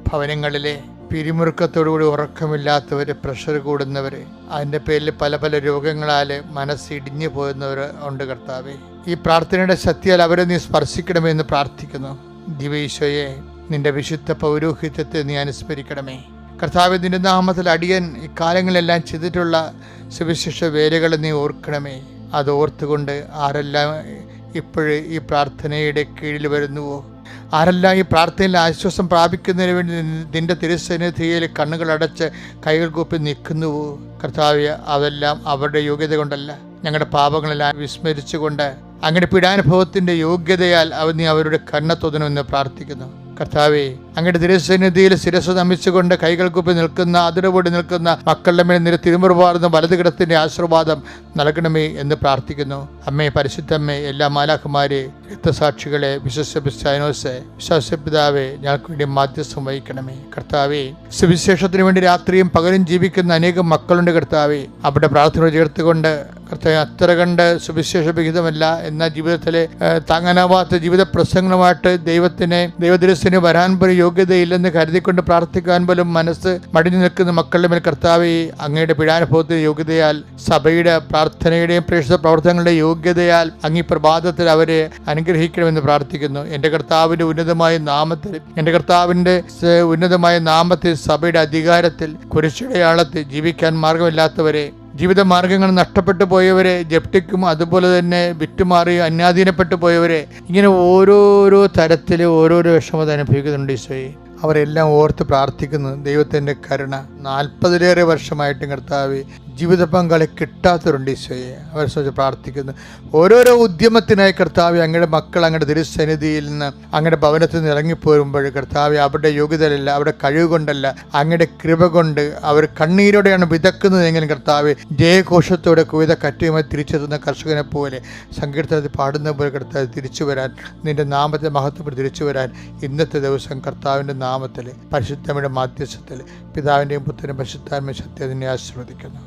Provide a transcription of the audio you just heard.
ഭവനങ്ങളിലെ പിരിമുറുക്കത്തോടുകൂടി ഉറക്കമില്ലാത്തവർ, pressure കൂടുന്നവർ, അതിൻ്റെ പേരിൽ പല പല രോഗങ്ങളാൽ മനസ്സിടിഞ്ഞു പോകുന്നവർ ഉണ്ട് കർത്താവേ. ഈ പ്രാർത്ഥനയുടെ ശക്തിയാൽ അവരെ നീ സ്പർശിക്കണമെന്ന് പ്രാർത്ഥിക്കുന്നു. ദിവ്യ നിന്റെ വിശുദ്ധ പൗരോഹിത്യത്തെ നീ അനുസ്മരിക്കണമേ കർത്താവേ. നിന്റെ നാമത്തിൽ അടിയൻ ഈ കാലങ്ങളെല്ലാം ചെയ്തിട്ടുള്ള സുവിശേഷ വേലകൾ നീ ഓർക്കണമേ. അത് ഓർത്തുകൊണ്ട് ആരെല്ലാം ഇപ്പോഴും ഈ പ്രാർത്ഥനയുടെ കീഴിൽ വരുന്നുവോ, ആരെല്ലാം ഈ പ്രാർത്ഥനയിൽ ആശ്വാസം പ്രാപിക്കുന്നതിന് വേണ്ടി നിന്റെ തിരുസന്നിധിയിൽ കണ്ണുകളടച്ച് കൈകൾ കൂപ്പി നിൽക്കുന്നുവോ കർത്താവേ, അതെല്ലാം അവരുടെ യോഗ്യത കൊണ്ടല്ല, ഞങ്ങളുടെ പാപങ്ങളെല്ലാം വിസ്മരിച്ചുകൊണ്ട് അങ്ങയുടെ പീഡാനുഭവത്തിൻ്റെ യോഗ്യതയാൽ നീ അവരുടെ കണ്ണ തൊതണമെന്ന് പ്രാർത്ഥിക്കുന്നു കർത്താവേ. അങ്ങയുടെ തിരുസന്നിധിയിൽ ശിരസ്സ് നമിച്ചുകൊണ്ട് കൈകൾ കൂപ്പി നിൽക്കുന്ന, അതിരുപൊടി നിൽക്കുന്ന മക്കളുടെ മേൽ നിന്റെ തിരുമുറുപാർന്ന വലതുകിടത്തിൻ്റെ ആശീർവാദം നൽകണമേ എന്ന് പ്രാർത്ഥിക്കുന്നു. അമ്മേ, പരിശുദ്ധമ്മേ, എല്ലാ മാലാഖമാരെ, രക്തസാക്ഷികളെ, വിശ്വാസപിതാവെ, ഞങ്ങൾക്ക് വേണ്ടി മാധ്യസ്ഥം വഹിക്കണമേ കർത്താവേ. സുവിശേഷത്തിന് വേണ്ടി രാത്രിയും പകലും ജീവിക്കുന്ന അനേകം മക്കളുണ്ട് കർത്താവേ. അവിടെ പ്രാർത്ഥന ചേർത്തുകൊണ്ട് കർത്താവേ, അത്ര കണ്ട് സുവിശേഷ വിഹിതമല്ല, എന്നാൽ ജീവിതത്തിലെ താങ്ങാനാവാത്ത ജീവിത പ്രസംഗങ്ങളുമായിട്ട് ദൈവദിവസത്തിന് വരാൻ പോലും യോഗ്യതയില്ലെന്ന് കരുതിക്കൊണ്ട് പ്രാർത്ഥിക്കാൻ പോലും മനസ്സ് മടിഞ്ഞു നിൽക്കുന്ന മക്കളുടെ മേൽ കർത്താവേ, അങ്ങയുടെ പീഡാനുഭവത്തിന്റെ യോഗ്യതയാൽ, സഭയുടെ പ്രാർത്ഥനയുടെയും പ്രേക്ഷിത പ്രവർത്തനങ്ങളുടെ യോഗ്യതയാൽ അങ്ങ് ഈ പ്രഭാതത്തിൽ അവരെ അനുഗ്രഹിക്കണമെന്ന് പ്രാർത്ഥിക്കുന്നു. എൻ്റെ കർത്താവിൻ്റെ ഉന്നതമായ നാമത്തിൽ സഭയുടെ അധികാരത്തിൽ കുരിശടയാളത്തിൽ ജീവിക്കാൻ മാർഗമില്ലാത്തവരെ, ജീവിത മാർഗങ്ങൾ നഷ്ടപ്പെട്ടു പോയവരെ, ജപ്തിക്കും അതുപോലെ തന്നെ വിറ്റുമാറി അന്യാധീനപ്പെട്ടു പോയവരെ, ഇങ്ങനെ ഓരോരോ തരത്തിൽ ഓരോരോ വിഷമത അനുഭവിക്കുന്നുണ്ട് ഈശോയെ. അവരെല്ലാം ഓർത്ത് പ്രാർത്ഥിക്കുന്നു. ദൈവത്തിൻ്റെ കരുണ 40-ലേറെ വർഷമായിട്ടും കർത്താവ് ജീവിത പങ്കാളി കിട്ടാത്തവരുണ്ട് ഈശോയെ. അവരെ സംബന്ധിച്ച് പ്രാർത്ഥിക്കുന്നു. ഓരോരോ ഉദ്യമത്തിനായി കർത്താവ് അങ്ങയുടെ മക്കൾ അങ്ങയുടെ തിരുസന്നിധിയിൽ നിന്ന് അങ്ങയുടെ ഭവനത്തിൽ നിന്ന് ഇറങ്ങിപ്പോരുമ്പോൾ കർത്താവ് അവരുടെ യോഗ്യതയല്ല, അവരുടെ കഴിവ് കൊണ്ടല്ല, അങ്ങയുടെ കൃപ കൊണ്ട് അവർ കണ്ണീരോടെയാണ് വിതക്കുന്നതെങ്കിലും കർത്താവ് ജയഘോഷത്തോടെ കുവിത കറ്റയുമായി തിരിച്ചെത്തുന്ന കർഷകനെ പോലെ സങ്കീർത്തനത്തിൽ പാടുന്ന പോലെ കർത്താവ് തിരിച്ചു വരാൻ, നിന്റെ നാമത്തെ മഹത്വപ്പെട്ട് തിരിച്ചു വരാൻ ഇന്നത്തെ ദിവസം കർത്താവിൻ്റെ നാമത്തിൽ പരിശുദ്ധമ്മയുടെ മാധ്യസ്ഥത്തിൽ പിതാവിൻ്റെയും പുത്രൻ്റെയും പരിശുദ്ധാത്മ ശക്തി അതിനെ ആശീർവദിക്കുന്നു.